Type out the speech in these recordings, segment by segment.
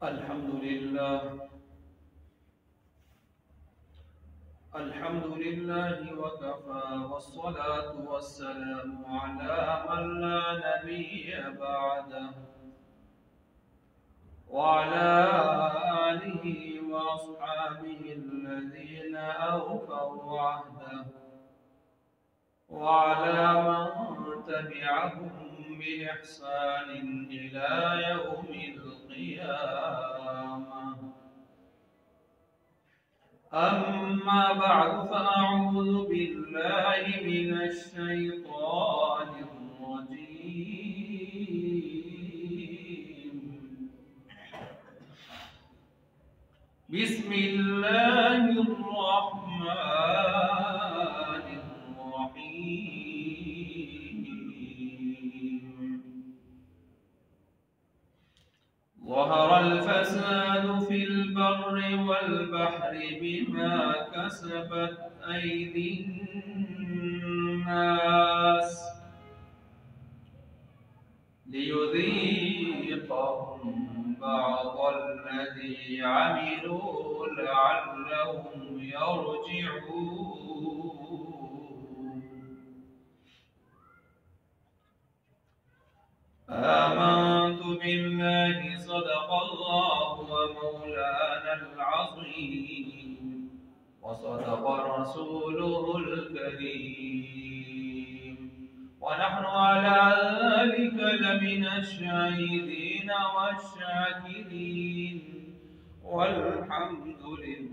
अल्हम्दुलिल्लाह वकफ़ा वस्सलातु वस्सलामु अला मन ला नबिय्य बअदहु व अला आलिहि व अस्हाबिहि अल्लज़ीना अवफ़व अहदहु व अला मन तबिअहुम बि इहसानिन इला यौमिल क़ियामह। अम्मा बअद फ़अऊज़ु बिल्लाहि मिनश शैतानिर रजीम। बिस्मिल्लाहिर रहमानिर रहीम। ज़हरल फ़सादु फ़िल बर्रि वल बहरि बिमा कसबत अयदिन नास लियुज़ीक़हुम बअदल्लज़ी अमिलू लअल्लहुम यरजिऊन। आमन्तु बिल्लाहि सदक़ल्लाहु व मौलानल अज़ीम व सदक़ रसूलुहुल करीम व नहनु अला ज़ालिका लमिनश शाहिदीन वश्शाकिरीन वल्हम्दुलिल्लाहि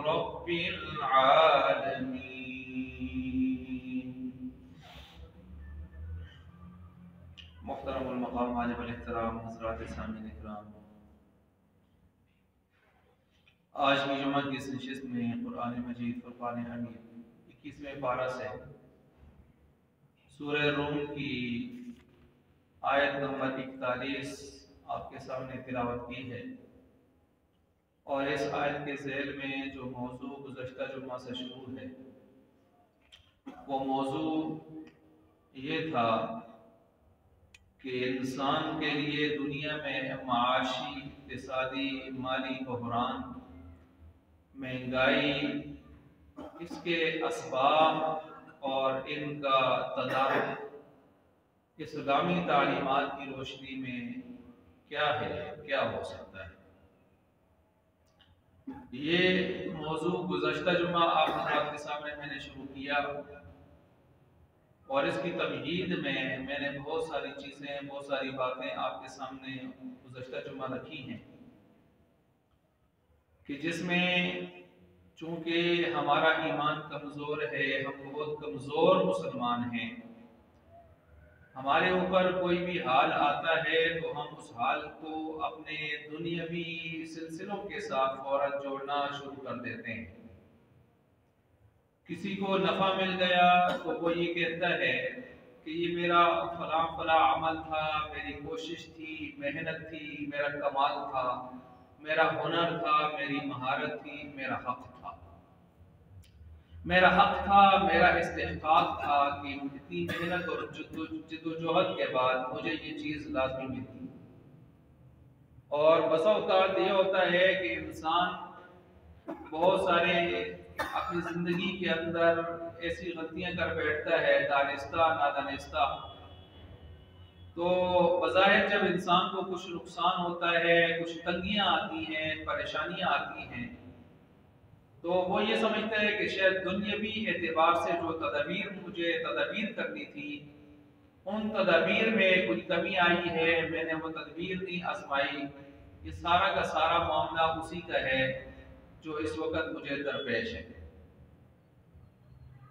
रब्बिल आलमीन। मुहतरमुल मक़ाम वाजिबुल एहतराम हज़रात सामीन इकराम, आज की जुमा की इस नशिस्त में कुरान मजीद फुरक़ान हमीद 21वें पारा से सूरह रूम की आयत नंबर 41 आपके सामने तिलावत की है। और इस आयत के ज़ेल में जो मौजू गुज़श्ता जुमा से शुरू है वो मौजू ये था कि इंसान के लिए दुनिया में माशी, इक़्तिसादी, माली बहरान, महंगाई, इसके असबाब और इनका तदारुक इस्लामी तालीमात की रोशनी में क्या है, क्या हो सकता है। ये मौजू गुज़श्ता जुमा आप हज़रात के सामने मैंने शुरू किया और इसकी तमहीद में मैंने बहुत सारी चीज़ें, बहुत सारी बातें आपके सामने गुज़श्ता जुमा रखी हैं कि जिसमें चूँकि हमारा ईमान कमज़ोर है, हम बहुत कमज़ोर मुसलमान हैं, हमारे ऊपर कोई भी हाल आता है तो हम उस हाल को अपने दुनियावी सिलसिलों के साथ फौरन जोड़ना शुरू कर देते हैं। किसी को नफ़ा मिल गया तो वो ये कहता है कि ये मेरा फला फला अमल था, मेरी कोशिश थी, मेहनत थी, मेरा कमाल था, मेरा हुनर था, मेरी महारत थी, मेरा हक था, मेरा इस्तेहकाक था कि इतनी मेहनत और जद्दोजहद के बाद मुझे ये चीज़ लाज़मी मिलती। और बसा औक़ात ये होता है कि इंसान बहुत सारे अपनी ज़िंदगी के अंदर ऐसी गलतियां कर बैठता है, दानिस्ता नादानिस्ता। तो बज़ाहिर जब इंसान को कुछ नुकसान होता है, कुछ तंगियां आती हैं, परेशानियां आती हैं, तो वो ये समझता है कि शायद दुनियावी एतबार से जो मुझे तदबीर करनी थी, उन तदबीर में कुछ कमी आई है, मैंने वो तदबीर नहीं आजमाई। ये सारा का सारा मामला उसी का है जो इस वक्त मुझे दरपेश है।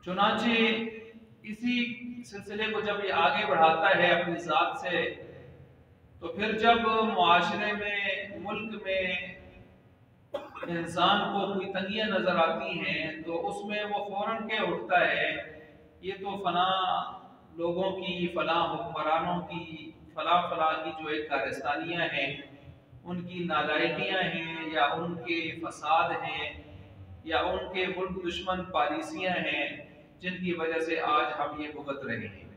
चुनांचे इसी सिलसिले को जब ये आगे बढ़ाता है अपनी ज़ात से, तो फिर जब मुआशरे में, मुल्क में इंसान को कोई तंगियां नजर आती हैं तो उसमें वो फौरन कह उठता है ये तो फला लोगों की, फला हुक्मरानों की, फला फला की जो एक कारस्तानियाँ हैं, उनकी नालायकियाँ हैं, या उनके फसाद हैं, या उनके मुल्क दुश्मन पॉलिसियाँ हैं, जिनकी वजह से आज हम ये भुगत रहे हैं।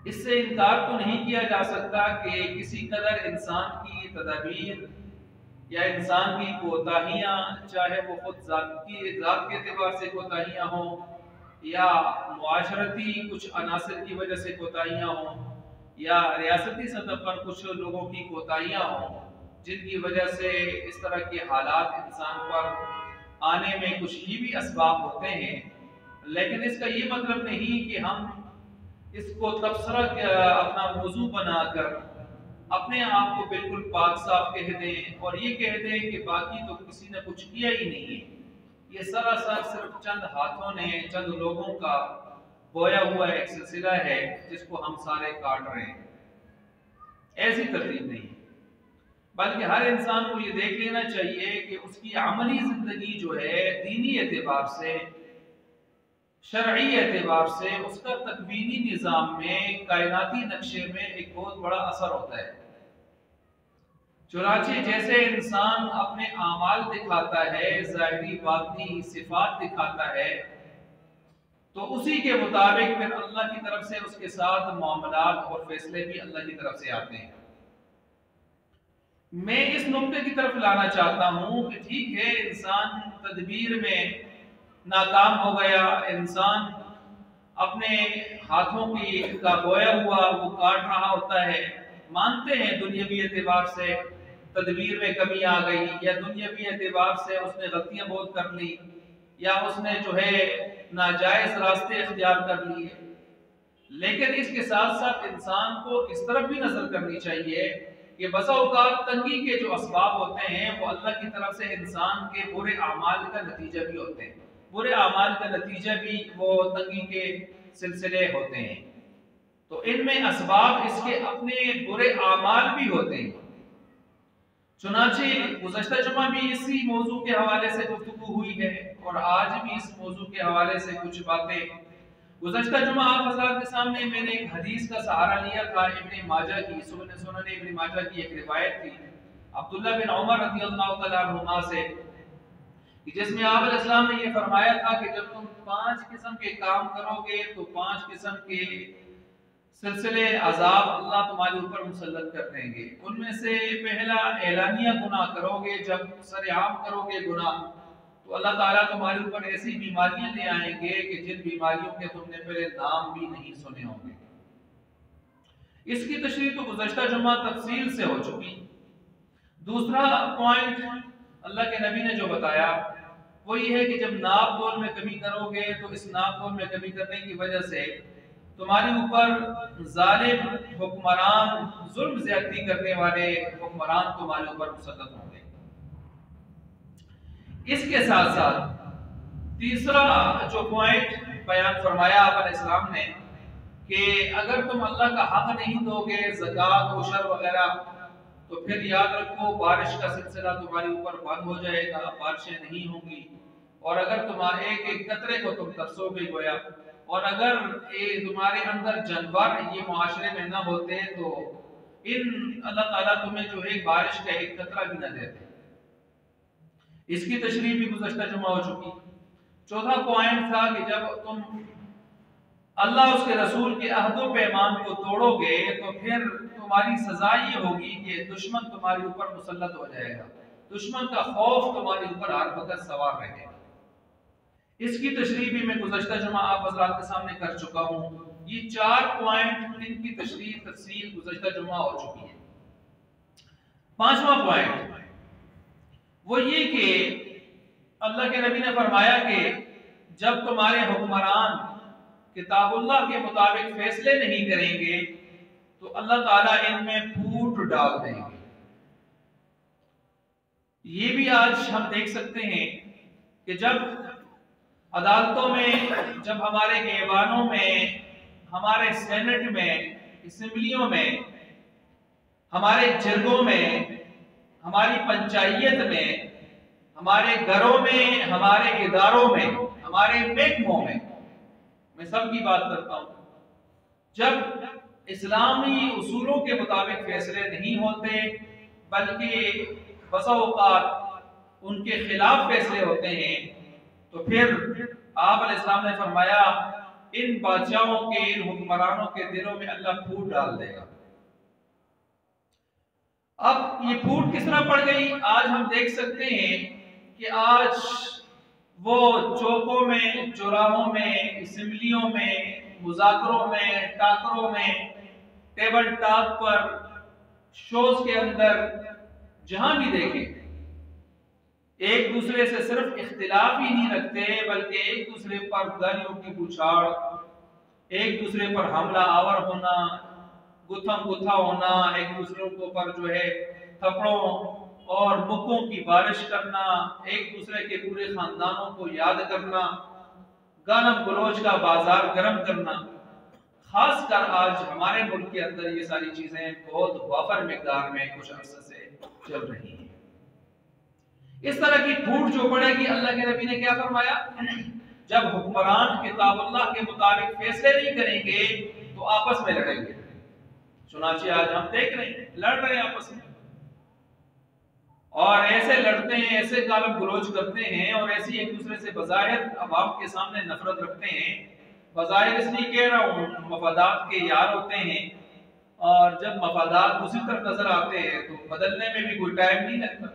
इससे इनकार तो नहीं किया जा सकता कि किसी कदर इंसान की की तदबीर या इंसान की कोताहियाँ, चाहे वो खुद जात के एतबार से कोताहियाँ हों या मुआशरती कुछ अनासर की वजह से कोताहियाँ हों या रियासती सतह पर कुछ लोगों की कोताहियाँ हों, जिनकी वजह से इस तरह के हालात इंसान पर आने में कुछ ही भी असबाब होते हैं। लेकिन इसका ये मतलब नहीं कि हम इसको तबसरा अपना मौजू बनाकर अपने आप को बिल्कुल पाक साफ कह दें और ये कह दें कि बाकी तो किसी ने कुछ किया ही नहीं है। ये सरासर सिर्फ चंद हाथों ने, चंद लोगों का बोया हुआ एक सिलसिला है जिसको हम सारे काट रहे हैं। ऐसी तरतीब नहीं, बल्कि हर इंसान को ये देख लेना चाहिए कि उसकी अमली जिंदगी जो है दीनी एतबार से, शरई एतबार से, उसका तकवीनी निज़ाम में, कायनाती नक्शे में एक बहुत बड़ा असर होता है। चुनांचे जैसे इंसान अपने आमाल दिखाता है, ज़ाहिरी बातिनी सिफात दिखाता है, तो उसी के मुताबिक फिर अल्लाह की तरफ से उसके साथ मामलात और फैसले भी अल्लाह की तरफ से आते हैं। मैं इस नुक्ते की तरफ लाना चाहता हूं कि ठीक है, इंसान तदबीर में नाकाम हो गया, इंसान अपने हाथों की का बोया हुआ वो काट रहा होता है, मानते हैं दुनियावी एतबार से तदबीर में कमी आ गई या दुनियावी एतबार से उसने गलतियां बहुत कर ली या उसने जो है नाजायज रास्ते इख्तियार कर लिए। लेकिन इसके साथ साथ इंसान को इस तरफ भी नजर करनी चाहिए कि बसा औकात तंगी के जो असबाब होते हैं वो अल्लाह की तरफ से इंसान के बुरे अमाल का नतीजा भी होते हैं। बुरे अमाल का नतीजा भी वो तंगी के सिलसिले होते हैं। तो इनमें असबाब इसके अपने बुरे अमाल भी होते हैं। चुनाचे गुज़श्ता जुमा भी इसी मौजू के हवाले से गुफ्तगू हुई है और आज भी इस मौजू के हवाले से कुछ बातें। गुज़श्ता जुमा आप हज़रात के सामने मैंने एक हदीस का सहारा लिया था, इब्न माजा की, सुनन इब्न माजा की एक रिवायत थी अब्दुल्लाह बिन उमर रज़ियल्लाहु तआला अन्हुमा से, जिसमें आप अलैहिस्सलाम ने ये फरमाया था कि जब तुम 5 किस्म के काम करोगे तो 5 किस्म के सिलसिले अजाब अल्लाह तुम्हारे ऊपर मुसल्लत कर देंगे। उनमें से पहला, एलानिया गुनाह करोगे, जब सरेआम करोगे गुनाह तो अल्लाह ताला तुम्हारे ऊपर ऐसी बीमारियां ले आएंगे कि जिन बीमारियों के तुमने पहले नाम भी नहीं सुने होंगे। इसकी तशरीह तो गुज़श्ता जुमा तफसील से हो चुकी। दूसरा पॉइंट अल्लाह के नबी ने जो बताया वो ये है कि जब नाप तोल में कमी करोगे तो इस नाप तोल में कमी करने की वजह से तुम्हारे ऊपर जालिम हुक्मरान, जुल्म ज्यादती करने वाले हुक्मरान तुम्हारे ऊपर मुसल्लत होंगे। इसके साथ साथ तीसरा जो पॉइंट बयान फरमाया आप अलैहिस्सलाम ने कि अगर तुम अल्लाह का हक नहीं दोगे, ज़कात, उशर वगैरह, तो फिर याद रखो बारिश का सिलसिला तुम्हारे ऊपर बंद हो जाएगा, बारिशें नहीं होंगी। और अगर तुम्हारे एक एक कतरे को तुम तरसोगे गोया, और अगर ये तुम्हारे अंदर जानवर ये मुआशरे में ना होते तो इन अल्लाह ताला तुम्हें जो है बारिश का एक कतरा भी न देते। इसकी तशरीह भी गुज़श्ता जुमा हो चुकी। चौथा पॉइंट था कि जब तुम अल्लाह उसके रसूल के अहदो पैमान को तोड़ोगे तो फिर तुम्हारी सजा ये होगी कि दुश्मन तुम्हारे ऊपर मुसल्लत हो जाएगा, दुश्मन का खौफ तुम्हारे ऊपर हर वक्त सवार रहेगा। इसकी तशरीह भी मैं गुज़श्ता जुमा आप हज़रात के सामने कर चुका हूँ। ये 4 पॉइंट, इनकी तशरीह तफसील गुज़श्ता जुमा हो चुकी है। 5वां पॉइंट वो ये कि अल्लाह के नबी ने फरमाया कि जब तुम्हारे हुक्मरान किताबुल्लाह के मुताबिक फैसले नहीं करेंगे तो अल्लाह ताला इनमें फूट डाल देंगे। ये भी आज हम देख सकते हैं कि जब अदालतों में, जब हमारे ऐवानों में, हमारे सेनेट में, असेंबलियों में, हमारे जिरगों में, हमारी पंचायत में, हमारे घरों में, हमारे इदारों में, हमारे महकमों में, मैं सब की बात करता हूं, जब इस्लामी उसूलों के मुताबिक फैसले नहीं होते बल्कि बसा औक़ात उनके खिलाफ फैसले होते हैं, तो फिर आप अलैहिस्सलाम ने फरमाया इन बादशाहों के, इन हुक्मरानों के दिलों में अल्लाह फूट डाल देगा। अब ये फूट किस तरह पड़ गई, आज हम देख सकते हैं कि आज वो चौकों में, चौराहों में, असेंबलियों में, मुज़ाकरों में, टाकरों में, टेबल टॉप पर, शोज के अंदर, जहां भी देखें एक दूसरे से सिर्फ इख्तिलाफ ही नहीं रखते बल्कि एक दूसरे पर गालियों की बौछार, एक दूसरे पर हमला आवर होना, गुत्थम गुत्था होना, एक दूसरे के ऊपर जो है थप्पड़ों और मुक्कों की बारिश करना, एक दूसरे के पूरे खानदानों को याद करना, गालम गलोच का बाजार गर्म करना। खासकर आज हमारे मुल्क के अंदर ये सारी चीजें बहुत वाफर मिकदार में कुछ अरसे से चल रही हैं। इस तरह की फूट जो पड़ेगी, अल्लाह के नबी ने क्या फरमाया, जब हुक्मरान किताबुल्लाह के मुताबिक फैसले नहीं करेंगे तो आपस में लड़ेंगे। चुनांचे आज हम देख रहे हैं, लड़ रहे हैं आपस में, और ऐसे लड़ते हैं, ऐसे गालम गलोच करते हैं, और ऐसी एक दूसरे से बज़ाहिर अवाम के सामने नफरत रखते हैं। बज़ाहिर इसलिए कह रहा हूँ, मफादात के यार होते हैं, और जब मफादात उसी तरफ नजर आते हैं तो बदलने में भी कोई टाइम नहीं लगता,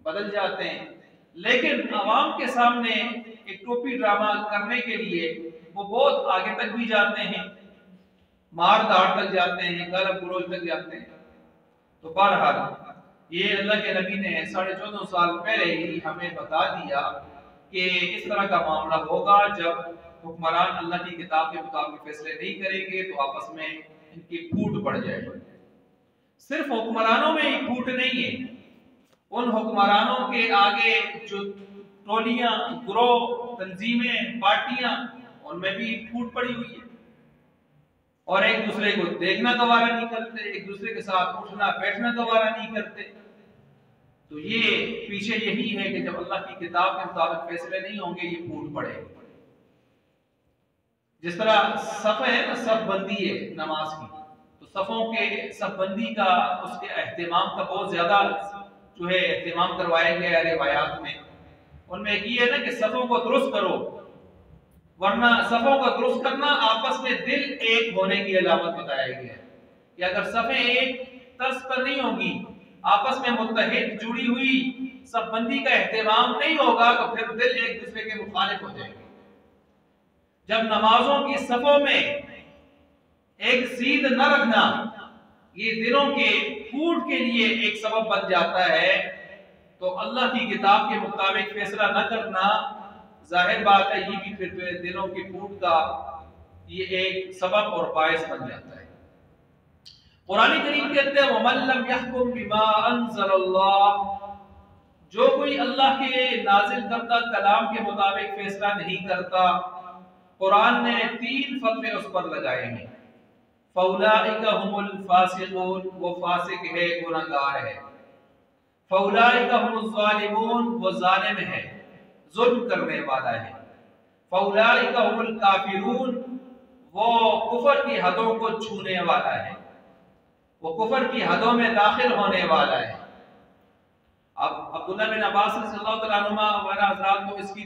बदल जाते हैं। लेकिन अवाम के सामने एक टोपी ड्रामा करने के लिए वो बहुत आगे तक भी जाते हैं, मार दाड़ तक जाते हैं, गालम गलोच तक जाते हैं। तो बहरहाल ये अल्लाह के नबी ने 14.5 साल पहले ही हमें बता दिया कि इस तरह का मामला होगा। जब हुक्मरान अल्लाह की किताब के मुताबिक फैसले नहीं करेंगे तो आपस में इनकी फूट पड़ जाएगी। सिर्फ हुक्मरानों में ही फूट नहीं है, उन हुक्मरानों के आगे जो टोलियां, ग्रोह, तंजीमें, पार्टियां, उनमें भी फूट पड़ी हुई है, और एक दूसरे को देखना गवारा नहीं करते, एक दूसरे के साथ उठना बैठना गवारा नहीं करते। तो ये पीछे यही है कि जब अल्लाह की किताब के मुताबिक फैसले नहीं होंगे, ये फूट पड़ेगी। जिस तरह सफ है ना, सफ बंदी है नमाज की, तो सफों के सफ बंदी का, उसके एहतमाम का बहुत ज्यादा जो है एहतमाम करवाया गया है रिवायात में। उनमें एक ये है ना कि सफों को दुरुस्त करो, वरना सफों का दुरुस्त करना आपस में दिल एक होने की अलामत बताया गया है कि अगर सफे एक तर्ज पर नहीं होगी, आपस में मुत्तहिद जुड़ी हुई सब बंदी का एहतमाम नहीं होगा, तो फिर दिल एक दूसरे के मुखालिफ हो जाएंगे। जब नमाजों की सफों में एक सीध न रखना ये दिलों के फूट के लिए एक सबब बन जाता है, तो अल्लाह की किताब के मुताबिक फैसला न करना, जाहिर बात है ये भी फिर दिलों की फूट का ये एक सबब और बायस बन जाता है। कुरान करीम कहते हैं वमन लम यहकुम बिमा अंज़लल्लाह, जो कोई अल्लाह के नाजिल करदा कलाम के मुताबिक फैसला नहीं करता, कुरान ने 3 फतवे उस पर लगाए हैं। फौलाइका हुमुल फासिकून, वो फासिक है, गुनाहगार है। फौलाइका हुमुल ज़ालिमून, वो जालिम है, जुल्म करने वाला है। फौलाइका हुमुल काफिरून, वो कुफर की हदों को छूने वाला है, वो कुफर की हदों में दाखिल होने वाला है। अब अब्दुल्लाह बिन अब्बास रज़ियल्लाहु तआला अन्हुमा वगैरह हज़रात को इसकी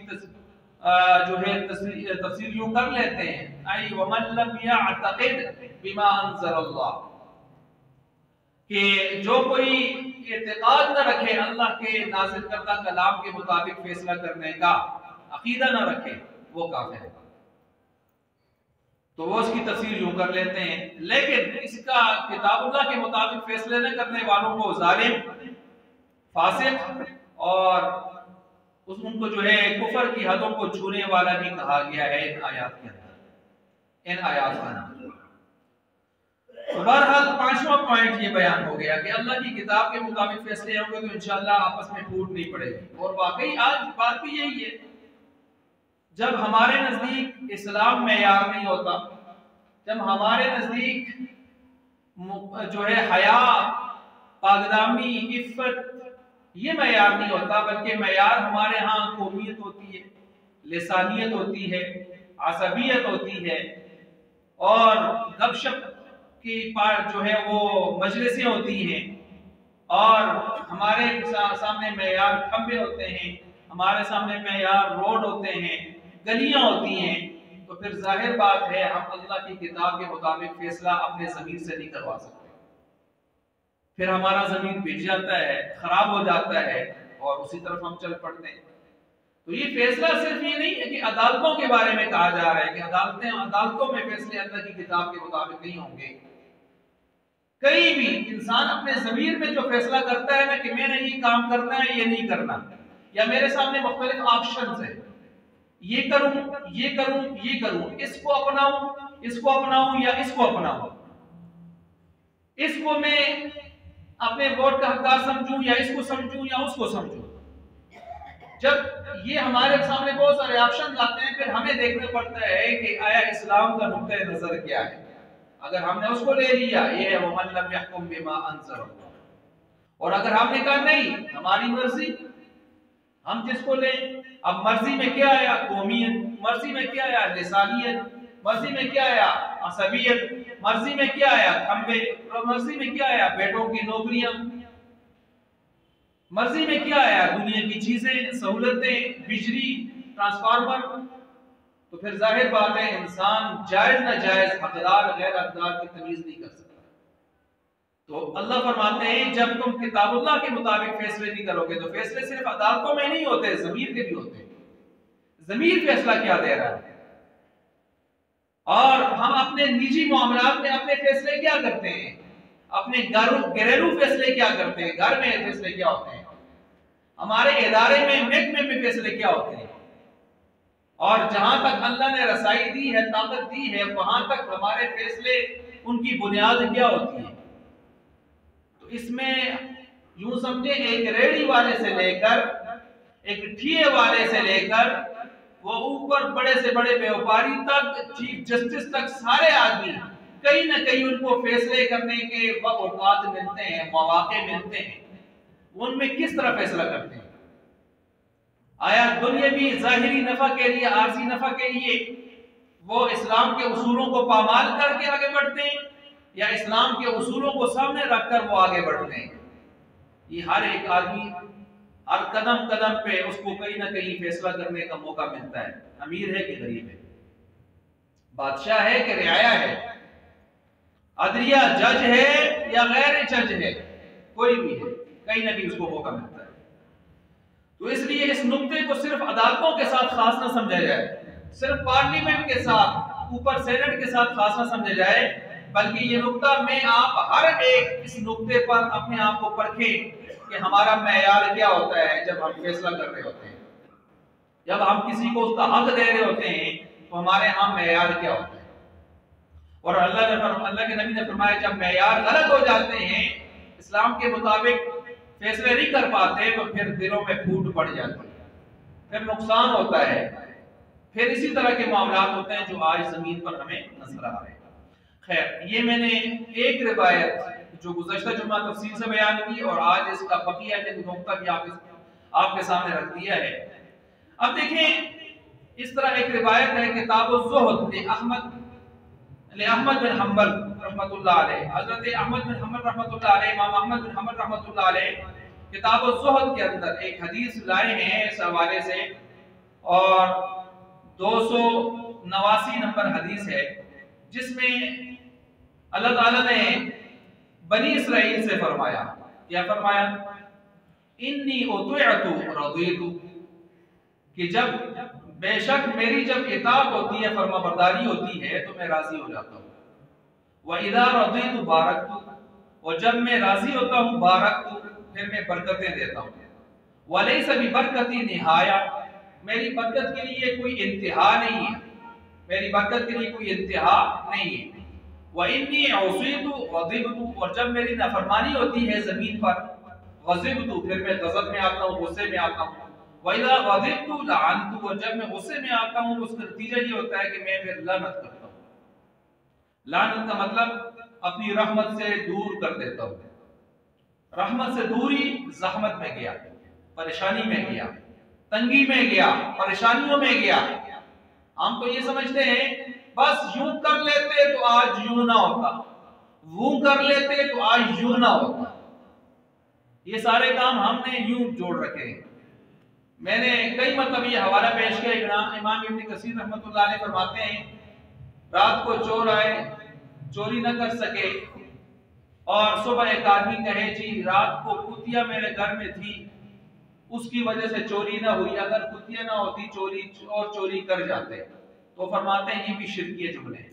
जो है तफसीर यूं कर लेते हैं, आई वमन लम यअतक़िद बिमा अंज़लल्लाह, कि जो कोई इत्तेकाद न रखे अल्लाह के नाज़िल करदा कलाम के मुताबिक फैसला करने का, अकीदा न रखे, वो काफिर है। तो वो उसकी तफसीर यूं कर लेते हैं। लेकिन इसका किताबुल्लाह के मुताबिक फैसले न करने वालों को जालिम, फासिक और उनको जो है कुफर की हदों को छूने वाला भी कहा गया है इन आयात के अंदर, इन आयात के अंदर। तो बहरहाल 5वां पॉइंट ये बयान हो गया कि अल्लाह की किताब के मुताबिक फैसले होंगे तो इंशाअल्लाह आपस में फूट नहीं पड़ेगी। और वाकई आज बात भी यही है, जब हमारे नजदीक इस्लाम मेयार नहीं होता, जब हमारे नजदीक जो है हया, पागदामी, इफ्फत ये मेयार नहीं होता, बल्कि मेयार हमारे यहाँ कौमियत होती है, लिसानियत होती है, असबियत होती है, और गपशप की जो है वो मजलिसें होती हैं, और हमारे सामने मेयार खंबे होते हैं, हमारे सामने मेयार रोड होते हैं, गलियां होती हैं। तो फिर जाहिर बात है हम अल्लाह की किताब के मुताबिक फैसला अपने ज़मीर से नहीं करवा सकते। फिर हमारा जमीन बिक जाता है, खराब हो जाता है और उसी तरफ हम चल पड़ते हैं। तो ये फैसला सिर्फ ये नहीं है कि अदालतों के बारे में कहा जा रहा है कि अदालतों में फैसले अल्लाह की किताब के मुताबिक नहीं होंगे। कहीं भी इंसान अपने ज़मीर में जो फैसला करता है ना कि मैंने ये काम करना है, ये नहीं करना, या मेरे सामने मुख्तलिफ ऑप्शंस है, ये करूं, ये करूं, ये करूं, इसको अपनाऊं या इसको अपनाऊं, इसको मैं अपने वोट का हकदार समझूं या इसको समझूं या उसको समझूं। जब ये हमारे सामने बहुत सारे ऑप्शन आते हैं, फिर हमें देखना पड़ता है कि आया इस्लाम का नुक्ता नजर क्या है। अगर हमने उसको ले लिया, ये है वमन लम यहकुम बिमा अंज़लल्लाह, और अगर हमने कहा नहीं हमारी मर्जी, हम जिसको लें। अब मर्जी में क्या आया? कौमियत, मर्जी में क्या आया? लिसानियत, मर्जी में क्या आया? असबियत, मर्जी में क्या आया? खंबे, मर्जी में क्या आया? बेटों की नौकरियां, मर्जी में क्या आया? दुनिया की चीजें, सहूलतें, बिजली, ट्रांसफार्मर। तो फिर जाहिर बात है इंसान जायज ना जायज, हकदार गैर हकदार की तमीज नहीं कर सकता। तो अल्लाह फरमाते हैं जब तुम किताबुल्लाह के मुताबिक फैसले नहीं करोगे, तो फैसले सिर्फ अदालतों में नहीं होते, ज़मीर के भी होते हैं। ज़मीर फैसला क्या दे रहा है, और हम अपने निजी मामलात में अपने फैसले क्या करते हैं, अपने घरेलू फैसले क्या करते हैं, घर में फैसले क्या होते हैं, हमारे इदारे में महकमे में फैसले क्या होते हैं। और जहां तक अल्लाह ने रसाई दी है, ताकत दी है, वहां तक हमारे फैसले, उनकी बुनियाद क्या होती है। तो इसमें यूं समझे एक रेडी वाले से लेकर, एक ठिए वाले से लेकर, वो ऊपर बड़े से बड़े व्यापारी तक, चीफ जस्टिस तक, सारे आदमी कहीं ना कहीं उनको फैसले करने के औकात मिलते हैं, मौके मिलते हैं। उनमें किस तरह फैसला करते हैं? आया दुनियावी ज़ाहिरी नफा के लिए, आरजी नफा के लिए वो इस्लाम के उसूलों को पामाल करके आगे बढ़ते हैं, या इस्लाम के उसूलों को सामने रखकर वो आगे बढ़ते हैं? ये हर एक आदमी हर कदम कदम पे उसको कहीं ना कहीं फैसला करने का मौका मिलता है। अमीर है कि गरीब है, बादशाह है कि रियाया है, अदलिया जज है या गैर जज है, कोई भी है, कहीं ना कहीं उसको मौका मिलता है। तो इसलिए इस नुक्ते को सिर्फ अदालतों के साथ खास ना समझा जाए, सिर्फ पार्लियामेंट के साथ, ऊपर सेनेट के साथ खास ना समझा जाए, बल्कि ये नुक्ता में आप हर एक इस नुक्ते पर अपने आप को परखें कि हमारा मेयार क्या होता है। जब हम फैसला कर रहे होते हैं, जब हम किसी को उसका हक दे रहे होते हैं, तो हमारे यहाँ मेयार क्या होता है। और अल्लाह के नबी ने फरमाया जब मेयार गलत हो जाते हैं, इस्लाम के मुताबिक फैसले नहीं कर पाते, तो फिर दिलों में फूट पड़ जाती है, फिर नुकसान होता है, फिर इसी तरह के मामला होते हैं जो आज जमीन पर हमें नजर आ रहे हैं। खैर, ये मैंने एक रिवायत जो गुज़श्ता जुम्मा तफसील से बयान की, और आज इसका बकिया नुक्ता भी आपके सामने रख दिया है। अब देखें, इस तरह एक रिवायत है किताब-उज़-ज़ुहद अहमद बिन हम्बल रहमतुल्लाह अलैह, हज़रत अहमद बिन हम्बल रहमतुल्लाह अलैह, इमाम अहमद बिन हम्बल रहमतुल्लाह अलैह किताब-उज़-ज़ुहद के अंदर एक हदीस लाए हैं इस हवाले से, और 289 नंबर हदीस है, जिसमें अल्लाह ताला ने बनी इसराइल से फरमाया, क्या फरमाया? इन्नी उतिअतु रज़ीतु, कि जब बेशक मेरी जब इताअत होती है, फरमाबरदारी होती है, तो मैं राजी हो जाता हूँ। व इज़ा रज़ीतु बारकतु, और जब मैं राजी होता हूँ, बारकतु, फिर मैं बरकतें देता हूँ। वलैसा बिबरकती निहाया, मेरी बरकत के लिए कोई इंतहा नहीं है, मेरी बरकत के लिए कोई इंतहा नहीं है। व इन्नी औसीतु गज़िबतु, और जब मेरी नाफरमानी होती है जमीन पर, गज़िबतु, फिर मैं गज़ब में आता हूँ, गुस्से में आता हूँ। व इज़ा गज़िबतु लअनतु, और जब मैं गुस्से में आता हूँ, उसका नतीजा ये होता है कि मैं फिर लानत करता हूँ। लानत का मतलब अपनी रहमत से दूर कर देता हूँ। रहमत से दूरी, ज़हमत में गया, परेशानी में गया, तंगी में गया, परेशानियों में गया। हम तो ये समझते हैं बस यूं कर लेते तो आज यूं ना होता, वो कर लेते तो आज यूं ना होता। ये सारे काम हमने यूं जोड़ रखे हैं। मैंने कई मतलब ये हवाला पेश किया, इमाम इब्न कसीर रहमतुल्लाह अलैह फरमाते हैं, रात को चोर आए, चोरी न कर सके, और सुबह एक आदमी कहे जी रात को कुतिया मेरे घर में थी, उसकी वजह से चोरी ना हुई, अगर कुतिया ना होती चोरी कर जाते। तो फरमाते हैं ये भी शिरकी जुमले हैं।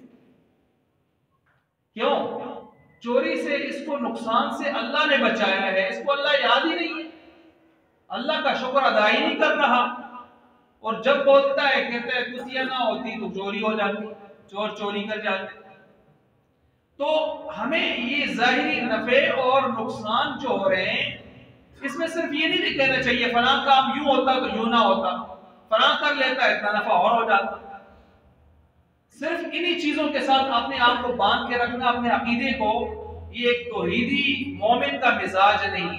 क्यों? चोरी से इसको नुकसान से अल्लाह ने बचाया है, इसको अल्लाह याद ही नहीं है, अल्लाह का शुक्र अदा ही नहीं कर रहा। और जब बोलता है कहते हैं कुतिया ना होती तो चोरी हो जाती, चोर चोरी कर जाते। तो हमें ये जाहिरी नफे और नुकसान जो हो रहे हैं, इसमें सिर्फ ये नहीं कहना चाहिए फलां काम यूं होता तो यूं ना होता, फलां कर लेता इतना नफा और हो जाता। सिर्फ इन्हीं चीजों के साथ अपने आप को बांध के रखना, अपने अकीदे को, ये एक तौहीदी मोमिन का मिजाज नहीं,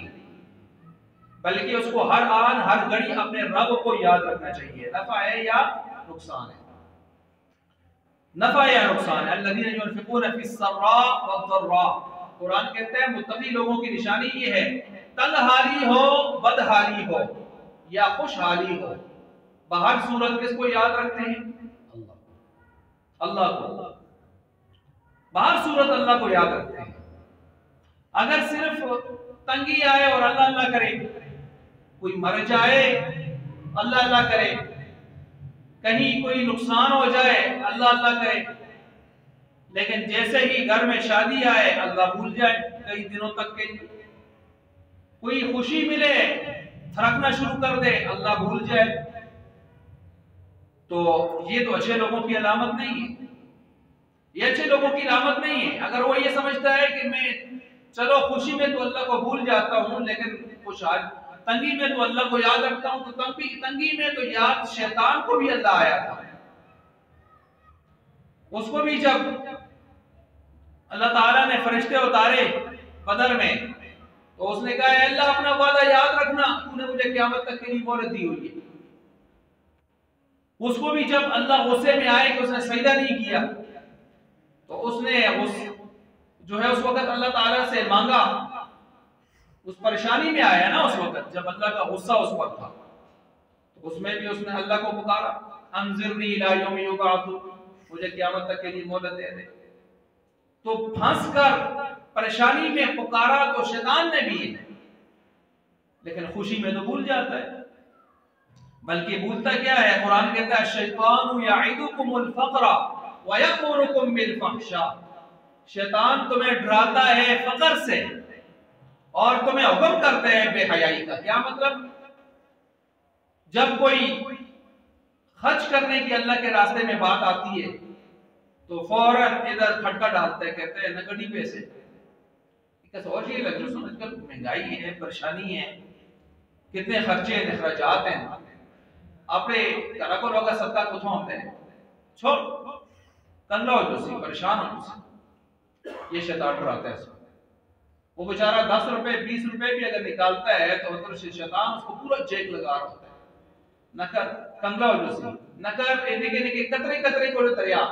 बल्कि उसको हर आन हर घड़ी अपने रब को याद रखना चाहिए, नफा है या नुकसान है, नफा या नुकसान है। अल्लज़ीना युनफ़िक़ूना फ़िस्सर्रा वद्दर्रा, कुरान कहता है मुत्तक़ी लोगों की निशानी ये है, तंगहाली हो बदहाली हो या खुशहाली हो, बाहर सूरत किसको याद रखते हैं? अल्लाह को, बाहर सूरत अल्लाह को याद रखते हैं। अगर सिर्फ तंगी आए और अल्लाह अल्लाह करे, कोई मर जाए अल्लाह अल्लाह करे, कहीं कोई नुकसान हो जाए अल्लाह अल्लाह करे, लेकिन जैसे ही घर में शादी आए अल्लाह भूल जाए कई दिनों तक के लिए, कोई खुशी मिले थरकना शुरू कर दे अल्लाह भूल जाए, तो ये तो अच्छे लोगों की अलामत नहीं है, ये अच्छे लोगों की अलामत नहीं है। अगर वो ये समझता है कि मैं चलो खुशी में तो अल्लाह को भूल जाता हूं, लेकिन खुशहाल तंगी में तो अल्लाह को याद रखता हूं, तो तंगी में तो याद शैतान को भी अल्लाह आया था, उसको भी जब अल्लाह ताला ने फरिश्ते उतारे बदर में, तो उसने कहा अल्लाह अपना वादा याद रखना, तूने मुझे क़यामत तक के लिए मोहलत दी हुई है। उसको भी जब अल्लाह गुस्से में आए कि उसने सजदा नहीं किया, तो उसने उस वक्त अल्लाह ताला से मांगा, उस परेशानी में आया ना उस वक्त जब अल्लाह का गुस्सा उस पर था, तो उसमें भी उसने अल्लाह को पुकारा, अंज़िरनी इला यौमि युबअसून, मुझे क़यामत तक के लिए मोहलत दे दे। तो फंस कर परेशानी में पुकारा तो शैतान ने भी, लेकिन खुशी में तो भूल जाता है, बल्कि भूलता क्या है? कुरान कहता है शैतानु यइदुकुमुल फ़क़्र व यअमुरुकुम बिल फ़हशा, शैतान तुम्हें डराता है फकर से और तुम्हें हुक्म करते हैं बेहयाई का। क्या मतलब? जब कोई खर्च करने की अल्लाह के रास्ते में बात आती है तो फौरन इधर खटका डालते हैं, कहते हैं नकदी पैसे, सोच ये लग रहा है महंगाई है, परेशानी है, कितने खर्चे हैं, अखराजात हैं, अपने को लोग सत्ता को होते हैं, छोड़ तंगा हो जो परेशान हो, ये शैतान डराता है। वो बेचारा 10 रुपए 20 रुपए भी अगर निकालता है तो अंदर से शैतान उसको पूरा चेक लगा रहा होता है, नकर कंगा हो जो नकर निके निके कतरे कतरे को दरिया,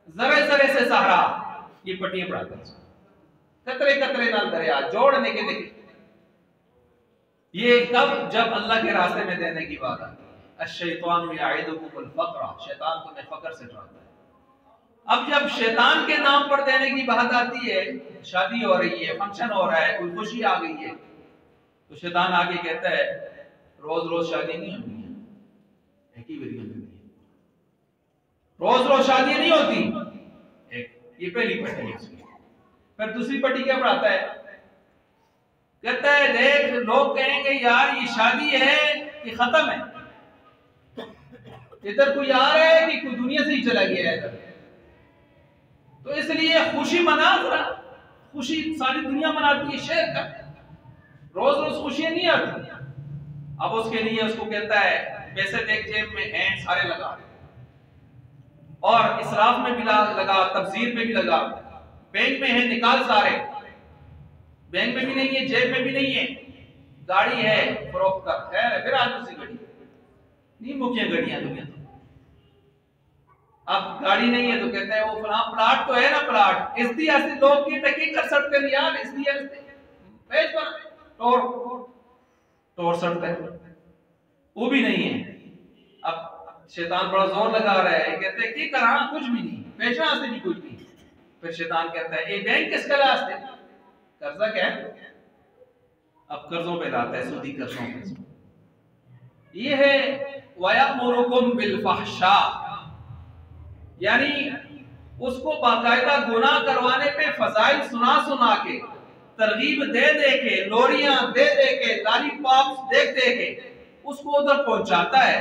जरे जरे से सहारा, ये पट्टियां पढ़ाते हैं, कतरे कतरे नाल दरिया जोड़ने के निके। ये कब? जब अल्लाह के रास्ते में देने की बात आती है। अश-शैतानु यइदुकुमुल फ़क़्र, शैतान तुम्हें फकर से डराता है। अब जब शैतान के नाम पर देने की बात आती है, शादी हो रही है, फंक्शन हो रहा है, कोई खुशी आ गई है, तो शैतान आगे कहता है रोज रोज शादी नहीं होती है, एक ही बार होती है, रोज रोज शादी नहीं होती। एक ये पहली पट्टी है। फिर दूसरी पट्टी क्या पढ़ाता है? कहता है देख लोग कहेंगे यार ये शादी है कि खत्म है, इधर कोई आ रहा है कि कोई दुनिया से ही चला गया है इधर, तो इसलिए खुशी मना, खुशी सारी दुनिया मनाती है, शेयर कर, रोज रोज खुशियां नहीं आती। अब उसके लिए उसको कहता है पैसे देख जेब में हैं सारे लगा, और इसराफ में भी लगा, तबजीर में भी लगा, बैंक में है निकाल सारे, बैंक में भी नहीं है, जेब में भी नहीं है, गाड़ी है फरोख्त कर, खैर है, फिर आज दूसरी गाड़ी नहीं, मुख्य गाड़ियां दुनिया तो। अब गाड़ी नहीं है तो कहते हैं वो फलां प्लाट तो है ना, प्लाट इस दिया से लोग की टकी कर सकते हैं यार, इस दिया पेज पर तोड़ सकते हैं, वो भी नहीं है। अब शैतान बड़ा जोर लगा रहा है, कहते हैं कि करा कुछ भी नहीं, पेशा से भी कुछ नहीं। फिर शैतान कहता है ये बैंक किसका वास्ते, कर्जा क्या है? अब कर्जों पे लाता है, सूदी कर्जों पे। ये है वयअमुरुकुम बिल फहशा, यानी उसको बाकायदा गुनाह करवाने पे फजाइल सुना सुना के, तरगीब दे दे के, लोरियां दे दे के, लॉलीपॉप्स दे के उसको उधर पहुंचाता है।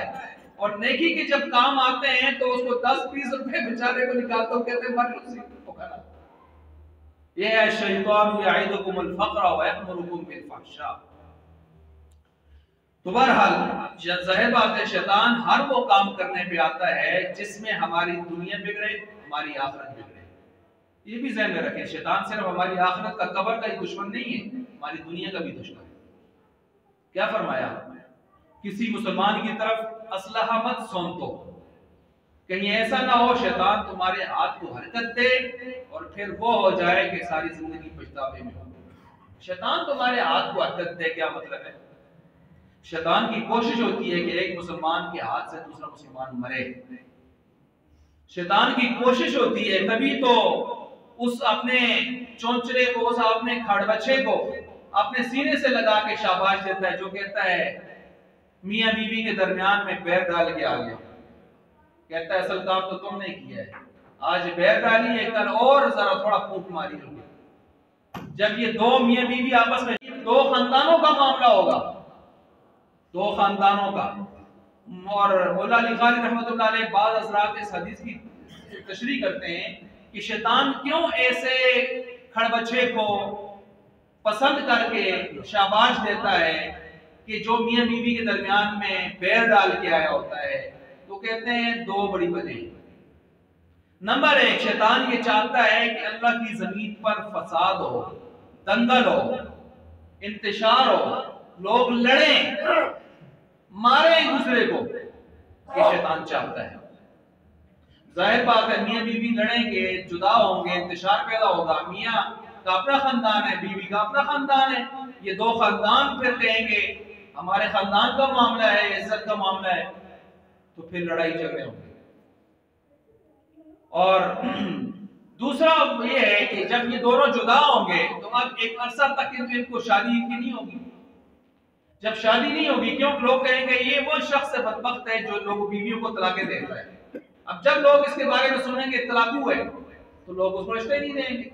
और नेकी के जब काम आते हैं तो उसको 10-20 रुपए बेचारे को निकालते हो, कहते मर उसी को करा। ये है शैतान यईदुकुमुल फक्र व यअमुरुकुम बिल फहशा। तो बहरहाल ज़ाहिर बात है, शैतान हर वो काम करने पे आता है जिसमें हमारी दुनिया बिगड़े, हमारी आखिरत बिगड़े। ये भी ज़हन में रखें, शैतान सिर्फ हमारी आखिरत का, कब्र का ही दुश्मन नहीं है, हमारी दुनिया का भी दुश्मन है। क्या फरमाया? किसी मुसलमान की तरफ असलहा मत सौंपो, कहीं ऐसा ना हो शैतान तुम्हारे हाथ को हरकत दे और फिर वो हो जाए कि सारी जिंदगी पछतावे में हो। शैतान तुम्हारे हाथ को हरकत दे, क्या मतलब है? शैतान की कोशिश होती है कि एक मुसलमान के हाथ से दूसरा मुसलमान मरे। शैतान की कोशिश होती है, तभी तो उस अपने चौंचले को, उस अपने खड़बच्छे को अपने सीने से लगा के शाबाश देता है, जो कहता है मियां बीवी के दरमियान में पैर डाल के आ गया। कहता है असल काम तो तुमने किया है, आज पैर डाली है, कल और जरा थोड़ा फूंक मारी होगी। जब ये दो मियां बीवी आपस में, दो खानदानों का मामला होगा, दो खानदानों का। और मौला अली ग़ानी रहमतुल्लाह अलैह बाद हज़रात इस हदीस की तशरीह करते हैं कि शैतान क्यों ऐसे खड़बच्छे को पसंद करके शाबाश देता है कि जो मियां बीवी के दरमियान में पैर डाल के आया होता है। तो कहते हैं दो बड़ी वजह। नंबर एक, शैतान ये चाहता है कि अल्लाह की जमीन पर फसाद हो, दंगल हो, इंतशार हो, लोग लड़ें, मारे एक दूसरे को, ये शैतान चाहता है। जाहिर बात है, मियां बीवी लड़ेंगे, जुदा होंगे, इंतशार पैदा होगा। मियां का अपना खानदान है, बीवी का अपना खानदान है, ये दो खानदान फिर कहेंगे हमारे खानदान का मामला है, इज्जत का मामला है, तो फिर लड़ाई झगड़े होंगे। और दूसरा ये है कि जब ये दोनों जुदा होंगे तो अब एक अरसा तक इनको शादी की नहीं होगी। जब शादी नहीं होगी, क्यों? लोग कहेंगे ये वो शख्स है बदबख्त है जो लोग बीवियों को तलाके देता है। अब जब लोग इसके बारे में सुनेंगे तलाकू है, तो लोग उसको रिश्ते नहीं देंगे।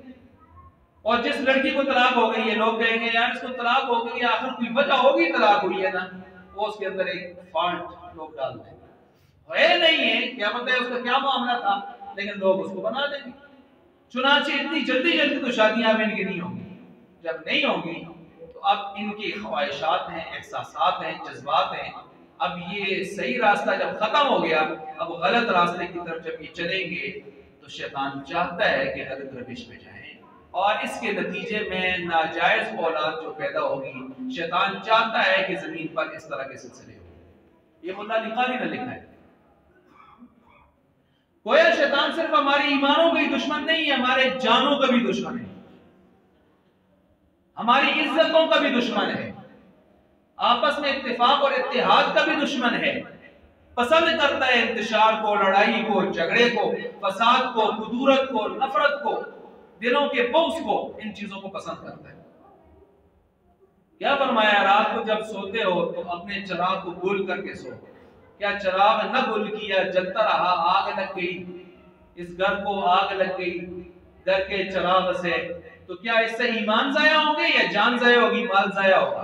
और जिस लड़की को तलाक हो गई है, लोग कहेंगे यार इसको तलाक हो गई है, आखिर कोई वजह होगी तलाक हुई है ना, वो उसके अंदर एक फॉल्ट लोग डाल देंगे। है नहीं है, क्या पता है उसका क्या मामला था, लेकिन लोग उसको बना देंगे। चुनांचे इतनी जल्दी जल्दी तो शादियां भी इनकी नहीं होंगी। जब नहीं होंगी तो अब इनकी ख्वाहिशात हैं, एहसासात हैं, जज्बात हैं। अब ये सही रास्ता जब खत्म हो गया, अब गलत रास्ते की तरफ जब ये चलेंगे तो शैतान चाहता है कि गलत रविश पे जाएं, और इसके नतीजे में नाजायज औलाद जो पैदा होगी, शैतान चाहता है कि जमीन पर इस तरह के सिलसिले हो। ये मुल्ला अली ग़ानी ने लिखा है। गोया शैतान सिर्फ हमारे ईमानों का ही दुश्मन नहीं है, हमारे जानों का भी दुश्मन है, हमारी इज्जतों का भी दुश्मन है, आपस में इत्तेफाक और इत्तेहाद का भी दुश्मन है। पसंद करता है इंतशार को, लड़ाई को, झगड़े को, फसाद को, कुदूरत को, नफरत को, दिलों के बुग़्ज़ को, इन चीजों को पसंद करता है। क्या फरमाया? रात को जब सोते हो तो अपने चिराग को गुल करके सो। क्या चिराग न गुल किया, जलता रहा, आग लग गई, इस घर को आग लग गई घर के चिराग से, तो क्या इससे ईमान जाया होंगे या जान जाया होगी, माल जाया होगा?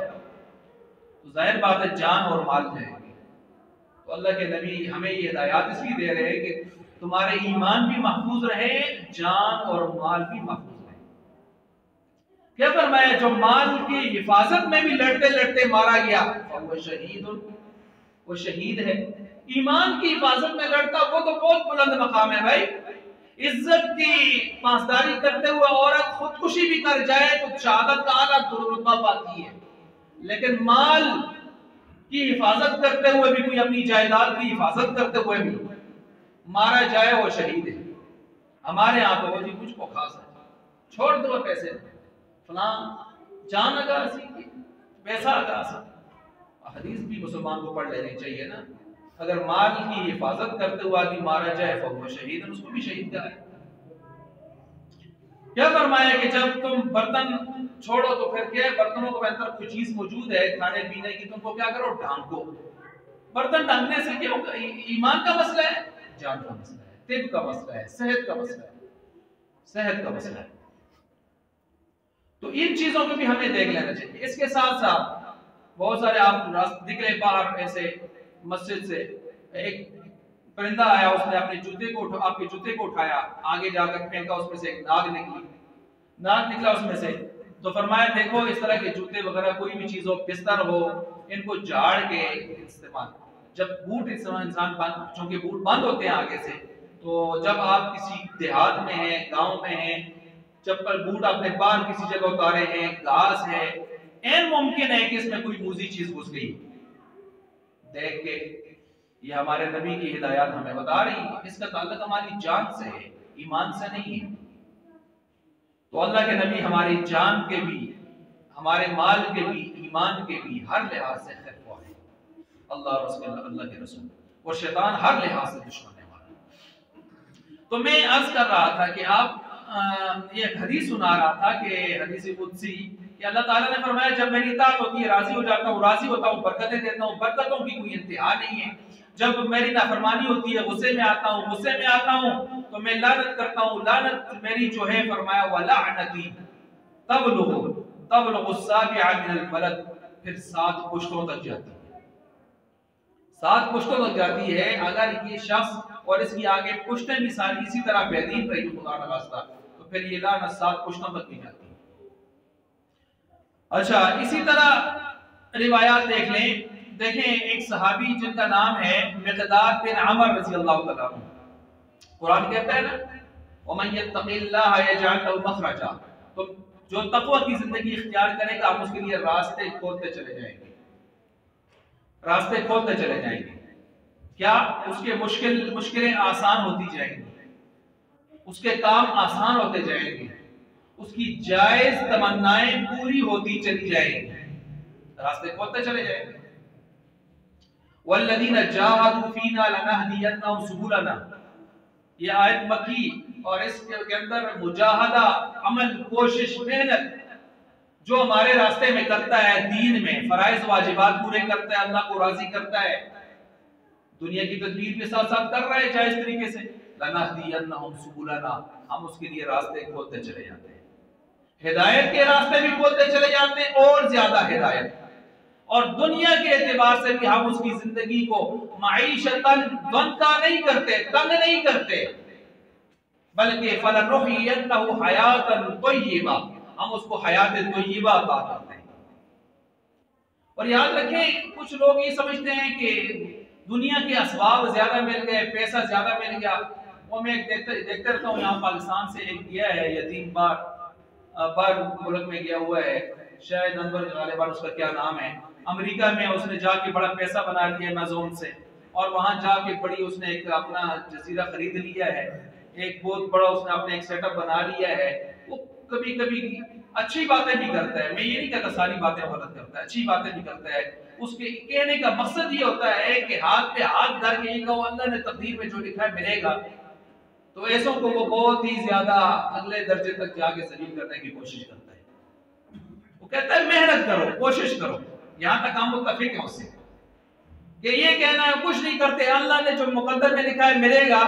तो जाहिर बात है जान और माल जाएंगे। तो अल्लाह के नबी हमें ये हिदायत इसलिए दे रहे हैं कि तुम्हारे ईमान भी महफूज रहे, जान और माल भी महफूज रहे। क्या फरमाया? जो माल की हिफाजत में भी लड़ते लड़ते मारा गया वो शहीद, वो शहीद है। ईमान की हिफाजत में लड़ता वो तो बहुत बुलंद मकाम है भाई। इज्जत की पासदारी करते हुए औरत खुदकुशी भी कर जाए तो शहादत का आला रुतबा पाती है, लेकिन माल की हिफाजत करते हुए भी, कोई अपनी जायदाद की हिफाजत करते हुए भी मारा जाए वो शहीद है। हमारे यहाँ तो जी मुझको खास है, छोड़ दो पैसे, फलां जान अगासी पैसा अगासा। हदीस भी मुसलमान को पढ़ लेनी चाहिए ना। अगर माल की हिफाजत करते हुए आदमी मारा जाए तो वो शहीद है, उसको भी शहीद कहा है। क्या फरमाया कि जब तुम बर्तन छोड़ो तो फिर क्या, बर्तनों के अंदर कोई चीज मौजूद है खाने पीने की, तुमको क्या करो, ढांको। बर्तन ढांकने से क्या होगा? ईमान का मसला है, जान का मसला है, तिब का मसला है, सेहत का मसला है, सेहत का मसला है। तो इन चीजों को भी हमें देख लेना चाहिए। इसके साथ साथ बहुत सारे आप दिख रहे बाहर ऐसे मस्जिद से एक परिंदा आया, उसने अपने जूते को आपके जूते को उठाया, आगे जाकर फेंका, उसमें से एक नाग निकली, नाग निकला उसमें से। तो फरमाया देखो इस तरह के जूते वगैरह कोई भी चीज हो, बिस्तर हो, इनको झाड़ के इस्तेमाल। जब बूट इंसान बंद, चूंकि बूट बंद होते हैं आगे से, तो जब आप किसी देहात में हैं, गांव में हैं, चप्पल बूट आपने बाहर किसी जगह उतारे हैं, घास है, एन मुमकिन है कि इसमें कोई मूजी चीज घुस गई। देख के ये हमारे नबी की हिदायत हमें बता रही है, इसका ताल्लुक हमारी जान से है, ईमान से नहीं है। तो अल्लाह के नबी हमारी जान के भी, हमारे माल के भी, ईमान के भी हर लिहाज से खैर है। अल्लाह के रसूल और शैतान हर लिहाज से दुश्मन है हमारा। तो मैं अर्ज कर रहा था कि आप ये हदीस सुना रहा था कि हदीस कुदसी कि अल्लाह ताला ने फरमाया जब मेरी इताअत होती है राजी हो जाता हूँ, राजी होता हूँ, बरकतें देता हूँ, बरकतों की कोई इंतहा नहीं है। जब मेरी नाफरमानी होती है, गुस्से में आता हूँ, गुस्से में आता हूँ तो मैं लानत करता हूँ, लानत मेरी जो है फरमाया वलाअनती तबलुगु साबिअ मिनल बलद, फिर 7 पुश्तों तक जाती है, 7 पुश्तों तक जाती है। अगर ये शख्स और इसकी आगे पुश्तें भी सारी इसी तरह बेदीन रही खुदा न खास्ता, तो फिर ये लानत 7 पुश्तों तक भी जाती है। अच्छा, इसी तरह रिवायात देख लें, देखें एक सहाबी जिनका नाम है मिक़दाद बिन अमर रज़ी अल्लाह तआला अन्हु, कुरान कहता है ना वमन यत्तक़िल्लाह यजअल लहु मखरजा, तो जो तक़वा की जिंदगी इख्तियार करेगा हम उसके लिए रास्ते खोलते चले जाएंगे, रास्ते खोलते चले जाएंगे। क्या? उसके मुश्किलें आसान होती जाएंगी, उसके काम आसान होते जाएंगे, उसकी जायज तमन्नाएं पूरी होती चली जाएंगी, रास्ते खोलते चले जाएंगे। वल्लज़ीना जाहदू फीना लनहदियन्नहुम सुबुलना, ये आयत मक्की और इसके अंदर मुजाहदा, अमल, कोशिश, मेहनत जो हमारे रास्ते में करता है, दीन में फराइज वाजिबात पूरे करता है, अल्लाह को राजी करता है, दुनिया की तदबीर के साथ साथ कर रहा है जायज तरीके से, लनहदियन्नहुम सुबुलना, हम उसके लिए रास्ते खोलते चले जाते हैं, हिदायत के रास्ते भी खोलते चले जाते हैं और ज्यादा हिदायत, और दुनिया के एतबार से भी हम उसकी जिंदगी को माईशतन द्वंद्वा नहीं करते, तंग नहीं करते, बल्कि फलनुहयिन्नहु हयातन तय्यिबा, हम उसको हयात तय्यिबा अता करते हैं। और याद रखें कुछ लोग ये समझते हैं कि दुनिया के असबाब ज्यादा मिल गए, पैसा ज्यादा मिल गया। वो मैं देखते रहता हूँ, यहाँ पाकिस्तान से एक गया है यतीम बार मुल्क में गया हुआ है, शायद अनवर गालिबन उसका क्या नाम है, अमेरिका में उसने जाके बड़ा पैसा बना लिया अमेज़न से, और वहां जाके बड़ी उसने एक अपना जजीरा खरीद लिया है, एक बहुत बड़ा उसने अपने एक सेटअप बना लिया है। वो कभी कभी अच्छी बातें भी करता है, मैं ये नहीं कहता सारी बातें गलत करता है, अच्छी बातें भी करता है। उसके कहने का मकसद ये होता है कि हाथ पे हाथ धर के ये कहो अल्लाह ने तकदीर में जो लिखा है मिलेगा। तो ऐसों को वो बहुत ही ज्यादा अगले दर्जे तक जाके सलीम करने की कोशिश करता है। वो कहता है मेहनत करो, कोशिश करो, यहां तक हम मुत्तफिक हैं उससे कि ये कहना है कुछ नहीं करते, अल्लाह ने जो मुकद्दर में लिखा है मिलेगा।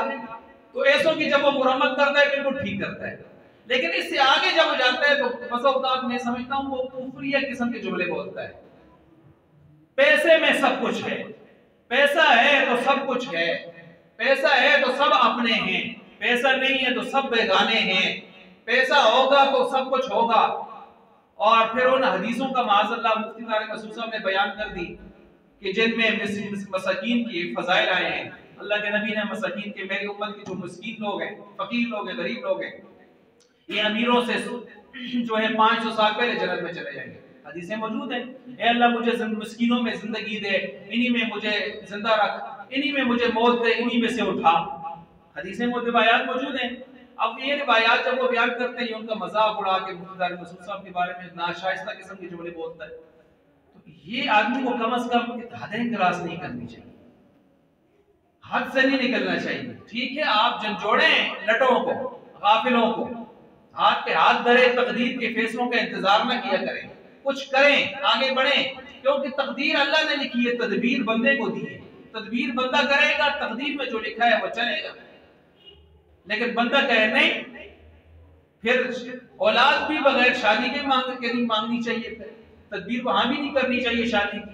तो ऐसों की जब वो मुरम्मत करता है बिल्कुल ठीक करता है, लेकिन इससे आगे जब वो जाता है तो बस औकात मैं समझता हूं वो कुफरिया किस्म के जुमले बोलता है। पैसे में सब कुछ है, पैसा है तो सब कुछ है, पैसा है तो सब अपने हैं, पैसा नहीं है तो सब बेगाने हैं, पैसा होगा तो सब कुछ होगा। और फिर उन हदीसों का माज़अल्लाह मुफ्ती तारिक मसूद साहब ने बयान कर दी कि जिनमें मसाकीन की फजाइल आए हैं। अल्लाह के नबी ने मसाकीन के, मेरी उम्मत के जो मिस्कीन लोग हैं, फकीर लोग हैं, गरीब लोग हैं, ये अमीरों से जो है 500 साल पहले जन्नत में चले जाएंगे। हदीसें मौजूद हैं, ए अल्लाह मुझे मिस्कीनों में जिंदगी दे, इन्हीं में मुझे जिंदा रख, इन्हीं में मुझे मौत दे, इन्हीं में से उठा। हदीसें रिवायात मौजूद हैं। अब ये रिवायात जब वो बयान करते हैं उनका मजाक उड़ा के मुफ्ती तारिक मसूद साहब के बारे में नाशाइस्ता किस्म के जुमले बोलता है, तो ये आदमी को कम से कम हदें क्रॉस नहीं करनी चाहिए, हद से नहीं निकलना चाहिए। ठीक है आप झंझोड़ें लटों को, गाफिलों को, हाथ पे हाथ धरे, तकदीर के फैसलों का इंतजार न किया करें, कुछ करें, आगे बढ़ें, क्योंकि तकदीर अल्लाह ने लिखी है, तदबीर बंदे को दी है। तदबीर बंदा करेगा, तकदीर में जो लिखा है वो चलेगा। लेकिन बंदा कहे नहीं, फिर औलाद भी बगैर शादी के नहीं मांगनी चाहिए, फिर तदबीर वहां भी नहीं करनी चाहिए शादी की,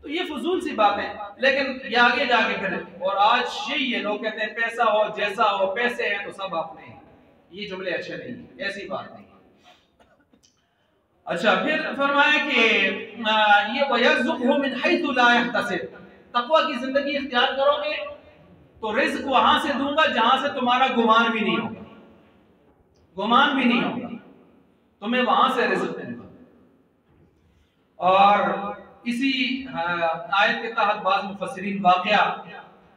तो ये फजूल सी बात है। लेकिन ये आगे जाके फिर, और आज यही है, लोग कहते हैं पैसा हो जैसा हो, पैसे हैं तो सब आपने हैं। ये जुमले अच्छे नहीं है, ऐसी बात नहीं है। अच्छा, फिर फरमाया कि ये वयर्ज़ुक़हु मिन हैथु ला यहतसिब, तक़वा की जिंदगी इख्तियार करोगे तो रिज़्क वहां से दूंगा जहां से तुम्हारा गुमान भी नहीं होगा, गुमान भी नहीं होगा, तुम्हें वहां से रिज़्क दूंगा। और इसी आयत के तहत बाद मुफस्सिरीन वाक़या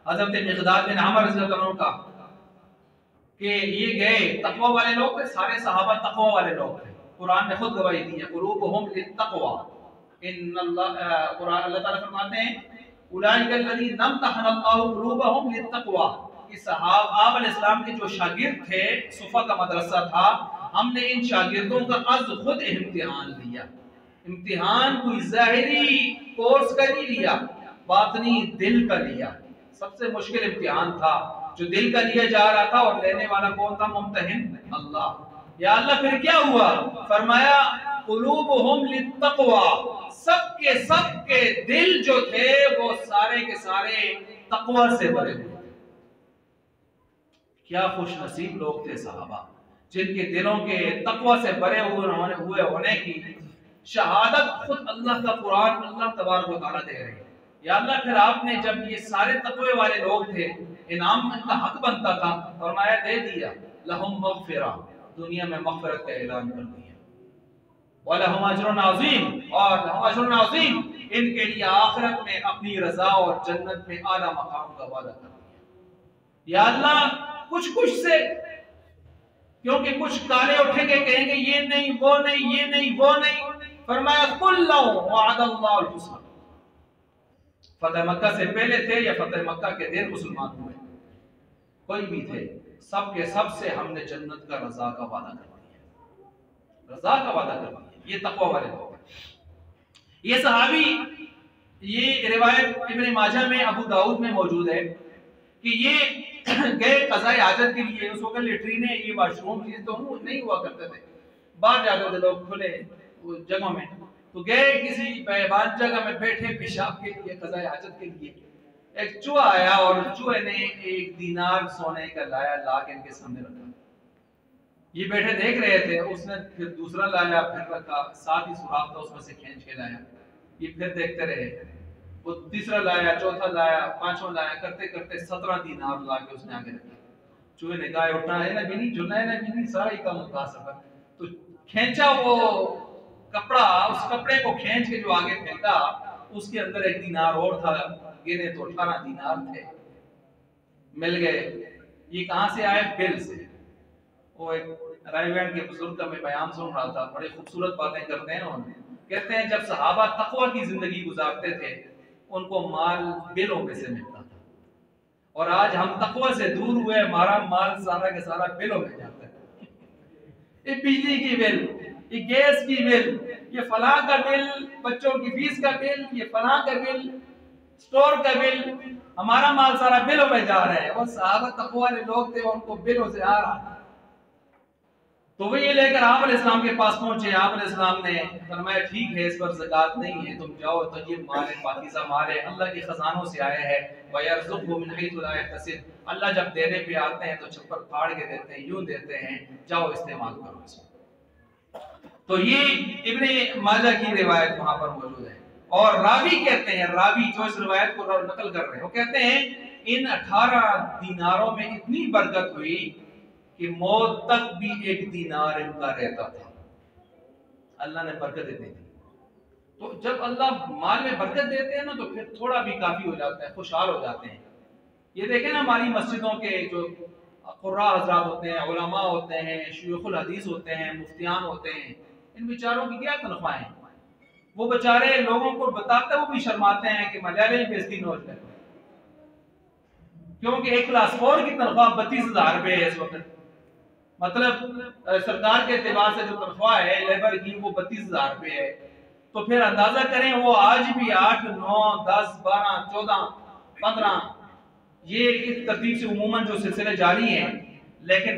हज़रत मिक़दाद बिन अमर रज़ियल्लाहु अन्हु का, कि ये गए, तक़वा वाले लोग थे, सारे सहाबा तक़वा वाले लोग थे। कुरान ने खुद गवाही दी है, क़ुलूबुहुम लित्तक़वा, कुरान अल्लाह ताला फरमाते हैं उलाइका अल्लज़ीना इम्तहनल्लाहु क़ुलूबहुम लित्तक़वा। इस आप अलैहिस्सलाम के जो शागिर्द थे, सुफ़ा का मदरसा था, हमने इन शागिर्दों का अज़ खुद इम्तिहान लिया। इम्तिहान कोई ज़ाहिरी कोर्स का नहीं लिया, बातनी दिल का लिया। सबसे मुश्किल इम्तिहान था जो दिल का लिया जा रहा था, और लेने वाला कौन था? मुम्तहिन अल्लाह। या अल्लाह, फिर क्या हुआ? फरमाया क़ुलूबुहुम लित्तक़वा, सबके दिल जो थे वो सारे के सारे तक़वा से भरे हुए। क्या खुश नसीब लोग थे सहाबा, जिनके दिलों के तक़वा से भरे हुए होने की शहादत खुद अल्लाह का कुरान, अल्लाह तबारक व तआला दे रहे हैं। या अल्लाह, फिर आपने जब ये सारे तक़वे वाले लोग थे, इनाम का हक बनता था, फरमाया दे दिया, लहुम मग़फ़िरा, दुनिया में मग़फ़िरत का ऐलान कर दिया, व लहुम अज्रुन अज़ीम, और लहुम अज्रुन अज़ीम, इनके लिए आखिरत में अपनी रज़ा और जन्नत में आला मकाम का वादा कर दिया। या अल्लाह, कुछ से, क्योंकि कुछ काले उठेंगे, कहेंगे ये नहीं वो नहीं, ये नहीं वो नहीं, फरमाया कुल्लु वअदल्लाहुल हुस्ना। फतह मक्का से पहले थे या फतह मक्का के दिन मुसलमान हुए, कोई भी थे, सब के सब से हमने जन्नत का रज़ा का वादा कर दिया, रज़ा का वादा कर दिया। ये तक़वा वाले लोग हैं। ये सहाबी, ये रिवायत इब्न माजा में, अबू दाऊद में मौजूद है कि ये गए क़ज़ाए हाजत के लिए। उस वक्त लेट्रीने, ये वाशरूम चीज तो नहीं हुआ करते थे, बाहर जाते थे लोग खुले जगहों में, तो गए किसी बेबान जगह में बैठे पेशाब के लिए, क़ज़ाए हाजत के लिए। एक चूहा आया और चूहे ने 1 दीनार सोने का लाया, ला के इनके सामने रखा। ये बैठे देख रहे थे, उसने फिर दूसरा लाया, फिर रखा, साथ ही सुराख था, उसमें से खींच के लाया। ये फिर देखते रहे, वो तीसरा लाया, चौथा लाया, पांचवा लाया, करते करते 17 दीनार ला के उसने आगे रखा। चूहे ने कहा उठना है ना बिनी, जुलना है ना बिनी, सारा ही काम उठा सका। तो खींचा वो कपड़ा, उस कपड़े को खींच के जो आगे फेंका, उसके अंदर 1 दीनार और था, गिने तो 18 दीनार थे, मिल गए। ये कहां से आए? बिल से। वो एक रायबैंड के बुजुर्ग का मैं बयान सुन रहा था, बड़े खूबसूरत बातें करते हैं उन्होंने। कहते हैं जब सहाबा तक़वा की जिंदगी गुजारते थे, उनको माल बिलों में से मिलता था, और आज हम तक़वा से दूर हुए, हमारा माल सारा के सारा बिलों में जाता है। ये बिजली की बिल, ये गैस की बिल, ये फलां का बिल, बच्चों की फीस का बिल, ये फलां का बिल, स्टोर का बिल, हमारा माल सारा बिलों में जा रहा है। और सहाबा तक़वा वाले लोग थे, उनको बिलों से आ रहा। तो वो ये लेकर आप अलैहिस्सलाम के पास पहुंचे। आप अलैहिस्सलाम ने फरमाया ठीक है, इस पर ज़कात नहीं है, तुम जाओ, तो ये माल है, पाकीज़ा माल है, अल्लाह के खजानों से आया है। वयर्ज़ुक़हु मिन हैथु ला यहतसिब, अल्लाह जब देने पे आते हैं तो छप्पर फाड़ के देते हैं, यूं देते हैं, जाओ इस्तेमाल करो इसको। तो ये इब्ने माजा की रिवायत वहां पर मौजूद है। और रावी कहते हैं, रावी जो इस रिवायत को नकल कर रहे हैं, वो कहते हैं इन 18 दीनारों में इतनी बरकत हुई कि मौत तक भी 1 दीनार इनका रहता था। अल्लाह ने बरकत दी थी। तो जब अल्लाह माल में बरकत देते हैं ना, तो फिर थोड़ा भी काफी हो जाता है, खुशहाल हो जाते हैं। ये देखें ना, हमारी मस्जिदों के जो कुर्रा हज़रात होते हैं, उलमा होते हैं, शयूखुल हदीस होते हैं, मुफ्तियान होते हैं, इन बेचारों की क्या तनख्वाहें हैं? वो बेचारे लोगों को बताते वो भी शर्माते हैं कि मलयाली बेइज्जती नोट है, क्योंकि 1 क्लास 4 की तनख्वाह 32,000 रुपए है इस वक्त। मतलब सरकार के एतबार से जो तनख्वाह है लेबर की वो 32,000 रुपये है, तो फिर अंदाजा करें वो आज भी 8, 9, 10, 12, 14, 15 ये इस तरतीब से उमूमन जो सिलसिले जारी हैं, लेकिन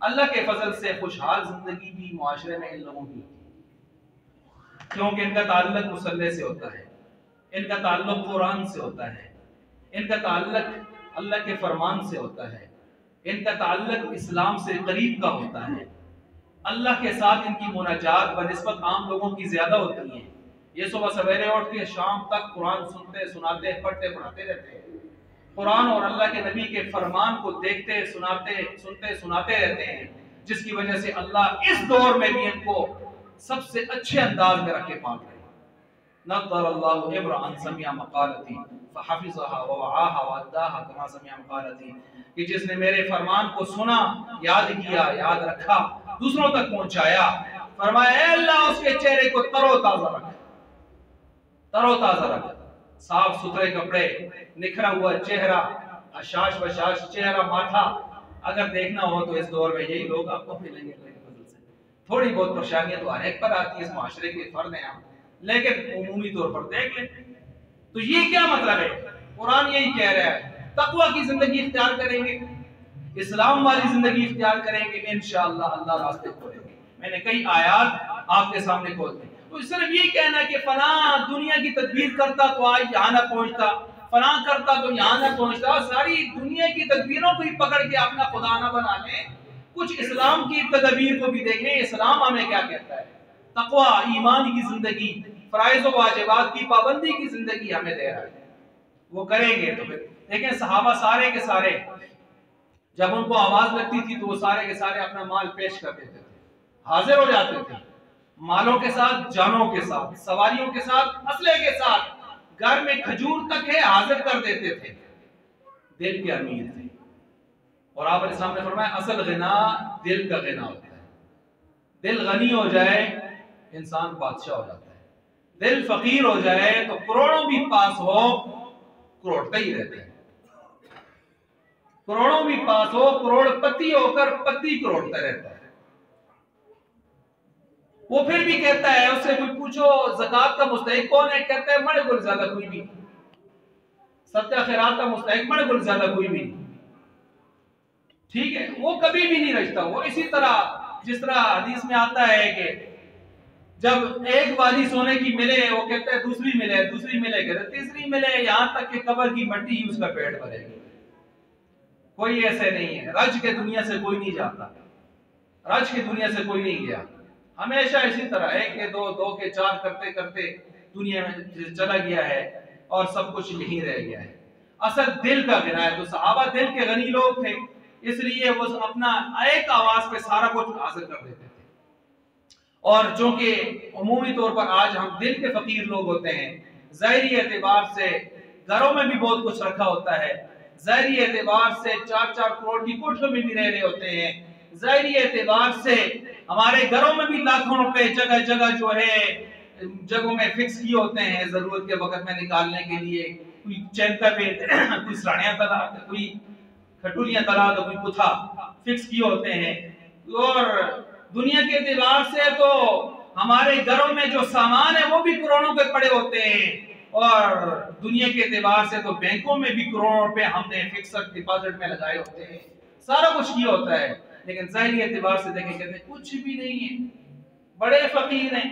अल्लाह के फजल से खुशहाल जिंदगी भी मुआशरे में इन लोगों की होती है, क्योंकि इनका ताल्लुक मुसल्ले से होता है, इनका ताल्लुक कुरान से होता है, इनका ताल्लुक अल्लाह के फरमान से होता है, इनका ताल्लुक इस्लाम से करीब का होता है। अल्लाह के साथ इनकी मुनाजात बनिस्बत आम लोगों की ज्यादा होती है। ये सुबह सवेरे उठ के शाम तक कुरान सुनते सुनाते पढ़ते पढ़ाते रहते हैं, कुरान और अल्लाह के नबी के फरमान को देखते सुनाते सुनते सुनाते रहते हैं, जिसकी वजह से अल्लाह इस दौर में भी इनको सबसे अच्छे अंदाज में रखे पाल रहे हैं। नज़रल्लाहु इब्रान समिया मक़ालती फहफ़िज़हा व वआहा व अद्दाहा कमा समिया मक़ालती, कि जिसने मेरे फरमान को सुना, याद किया, याद रखा, दूसरों तक पहुंचाया, फरमाया ऐ अल्लाह उसके चेहरे को तरोताजा रख, तरोताजा रख, साफ सुथरे कपड़े, निखरा हुआ चेहरा, अशाश बशाश चेहरा माथा। अगर देखना हो तो इस दौर में यही लोग आपको मिलेंगे। थोड़ी बहुत परेशानियां तो हर एक पर आती है, इस माशरे के फर्द हैं हम, लेकिन उमूमी तौर पर देख लें तो ये क्या मतलब है। कुरान यही कह रहा है तकवा की जिंदगी इख्तियार करेंगे, इस्लाम वाली जिंदगी इख्तियार करेंगे, इंशाअल्लाह अल्लाह रास्ते खोलेंगे। मैंने कई आयात आपके सामने खोल दी। तो सिर्फ ये कहना कि फला दुनिया की तदबीर करता तो आज यहाँ ना पहुंचता, फला करता तो यहाँ ना पहुंचता, सारी दुनिया की तदबीरों को ही पकड़ के अपना खुदा ना बना लें। कुछ इस्लाम की तदबीर को भी देखें, इस्लाम हमें क्या कहता है। तकवा ईमान की जिंदगी, फराइज़ व वाजिबात की पाबंदी की जिंदगी हमें दे रहा है, वो करेंगे तो फिर देखें सहाबा सारे के सारे जब उनको आवाज लगती थी तो वो सारे के सारे अपना माल पेश कर देते थे, हाजिर हो जाते थे, मालों के साथ, जानों के साथ, सवारियों के साथ, असले के साथ, घर में खजूर तक है हाजिर कर देते थे। दिल के अमीर थे। और आप सामने फरमाया असल गिना दिल का गिना होता है। दिल गनी हो जाए इंसान बादशाह हो जाता है, दिल फकीर हो जाए तो करोड़ों भी पास हो करोड़ता ही रहता है, करोड़ों भी पास हो करोड़पति होकर पति करोड़ता रहता है। वो फिर भी कहता है, उससे कोई पूछो ज़कात का मुस्तहिक कौन है, कहता है मड़ गुल ज्यादा कोई भी, सदका खैरात का मुस्तहिक मड़ गुल ज्यादा कोई भी। ठीक है, वो कभी भी नहीं रचता। वो इसी तरह जिस तरह हदीस में आता है कि जब एक वाली सोने की मिले, वो कहता है दूसरी मिले, दूसरी मिले, कहते तीसरी मिले, यहां तक कि कब्र की मट्टी ही उसका पेट भरेगी। कोई ऐसे नहीं है, रज के दुनिया से कोई नहीं जाता, रज की दुनिया से कोई नहीं गया, हमेशा इसी तरह एक के दो, दो के चार करते करते दुनिया में चला गया है और सब कुछ यही रह गया है। असल दिल का गिना है। तो सहाबा दिल के गनी लोग थे, इसलिए वो अपना एक आवाज पे सारा कुछ हासिल कर देते थे। और जो कि उमूमी तौर पर आज हम दिल के फकीर लोग होते हैं, ज़ाहिरी एतबार से घरों में भी बहुत कुछ रखा होता है, ज़ाहिरी एतबार से 4-4 करोड़ की कोठियों में भी रह रहे होते हैं, ज़ाहिरी एतबार से हमारे घरों में भी लाखों रुपए जगह जगह जो है जगहों में फिक्स किए होते हैं जरूरत के वक्त में निकालने के लिए। कोई चैनका पे कोई साड़ियां तला, कोई खटुलियां तला, तो कोई कुथा फिक्स किए होते हैं। और दुनिया के एतबार से तो हमारे घरों में जो सामान है वो भी करोड़ों के पड़े होते हैं, और दुनिया के एतबार से तो बैंकों में भी करोड़ों रुपए हमने फिक्स्ड डिपॉजिट में लगाए होते हैं, सारा कुछ किया होता है। लेकिन ज़ाहिरी एतबार से देखें कहते हैं कुछ भी नहीं है, बड़े फकीर हैं,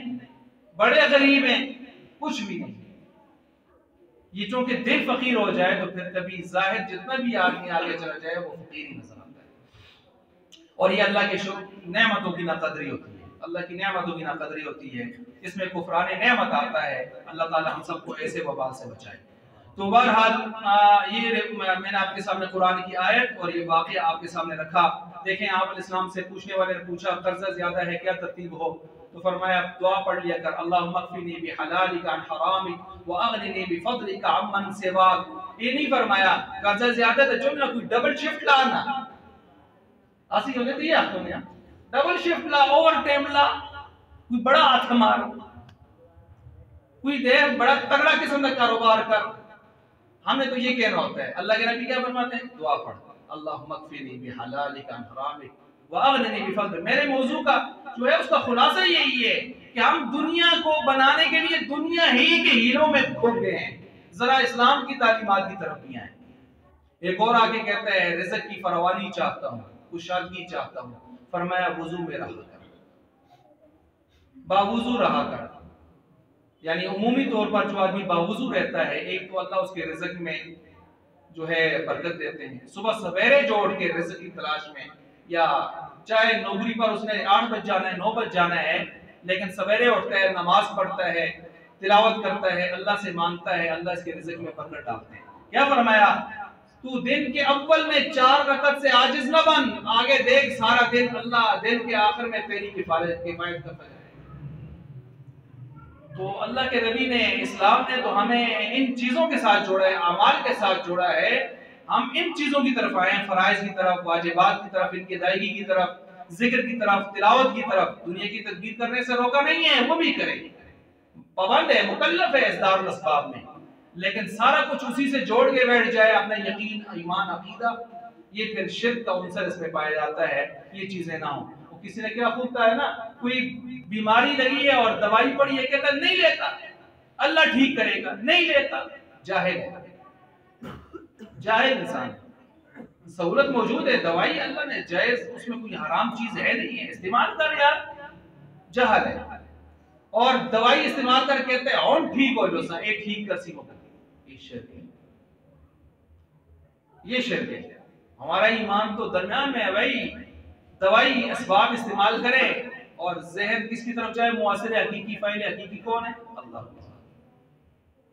बड़े गरीब हैं, कुछ भी नहीं। ये चूंकि दिल फकीर हो जाए तो फिर कभी जाहिर जितना भी आदमी आगे चला जाए वो फकीर ही नजर आता है। और ये अल्लाह के शुक्र नेमतों की नाकदरी होती है, अल्लाह की नेमतों की नाकदरी होती है, इसमें कुफरान नेमत आता है। अल्लाह ताला हम सबको ऐसे वबाल से बचाए। तो बहरहाल ये मैंने आपके सामने कुरान की आयत और ये वाक़या आपके सामने रखा। देखें, आप इस्लाम से पूछने वाले ने पूछा कर्जा ज्यादा है क्या तरतीब हो, तो फरमाया दुआ पढ़ लिया कर, अल्लाहुम्मा क़फ़िनी बिहलालिका अन हरामिक व अग़निनी बिफ़ज़लिका अम्मन सिवाक। ये नहीं फरमाया कर्जा ज्यादा तो जो ना कोई डबल शिफ्ट लाना, आसी होने दिया आपने डबल शिफ्ट ला, ओवर टाइम ला, कोई बड़ा हाथ मार, कोई दे बड़ा तगड़ा किस्म का कारोबार कर। हमें तो ये कहना होता है। अल्लाह के नबी क्या फरमाते हैं, दुआ पढ़, अल्लाहुम्मा क़फ़िनी बिहलालिका अन हरामिक वअगनिनी बिफज़ल। मेरे मौजू का जो है उसका खुलासा यही है कि हम दुनिया को बनाने के लिए दुनिया ही के हीलों में खो गए हैं। जरा इस्लाम की तालीमात की तरफ भी आए। एक और आगे कहता है रिज़्क़ की फरावानी चाहता हूँ, खुशहाली चाहता हूँ। फरमाया वुजू में रहा कर, बावुजू रहा कर। यानी उमूमी तौर पर जो आदमी बावुजू रहता है, एक तो अल्लाह उसके रिज़्क़ में जो है बरकत देते हैं। सुबह सवेरे जोड़ के रिज़्क़ की तलाश में, या चाहे नौकरी पर उसने 8 बज जाना है 9 बज जाना है, लेकिन सवेरे उठता है, नमाज पढ़ता है, तिलावत करता है, अल्लाह से मांगता है, अल्लाह इसके रिज़्क़ में बरकत डालते हैं। क्या फरमाया? तू दिन के अव्वल में 4 रकअत से आजिज न बन, आगे देख सारा दिन अल्लाह दिन के आखिर में तेरी किफायत करता है। तो अल्लाह के नबी ने, इस्लाम ने तो हमें इन चीजों के साथ जोड़ा है, अमाल के साथ जोड़ा है। हम इन चीजों की तरफ आए, फराइज की तरफ, वाजिबात की तरफ, इनकी अदायगी की तरफ, जिक्र की तरफ, तिलावत की तरफ। दुनिया की तदबीर करने से रोका नहीं है, वो भी करें, पाबंद है, मुकल्लफ है इस्दारुल अस्बाब में, लेकिन सारा कुछ उसी से जोड़ के बैठ जाए अपना यकीन, ईमान, अकीदा, ये फिर शिर्क का उनसर इसमें पाया जाता है। ये चीजें ना हो। तो किसी ने क्या खूब कहा है ना, कोई बीमारी लगी है और दवाई पड़ी है, कहता नहीं लेता, अल्लाह ठीक करेगा, नहीं लेता। जाहिल है, जाहिल इंसान। सहूलत मौजूद है, दवाई अल्लाह ने जायज, उसमें कोई हराम चीज है नहीं है, इस्तेमाल कर यार। जहल है। और दवाई इस्तेमाल कर कहते हैं और ठीक हो लो सा, एक ठीक कर सी हो, ये शिर्क है, ये शिर्क है। हमारा ईमान तो दरमियान में है भाई। दवाई असबाब इस्तेमाल करे और जहन किसकी तरफ जाए, मुआसिर हकीकी, फाइल हकीकी कौन है? अल्लाह।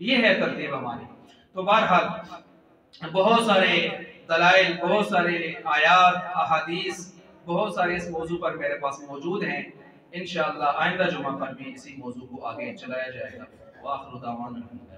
ये है तरतीब हमारी। तो बहरहाल बहुत सारे दलाइल, बहुत सारे आयात, अहादीस, बहुत सारे इस मौजू पर मेरे पास मौजूद हैं। इंशाअल्लाह आइंदा जुमा पर भी इसी मौजू को आगे चलाया जाएगा। वाखिर दावाना।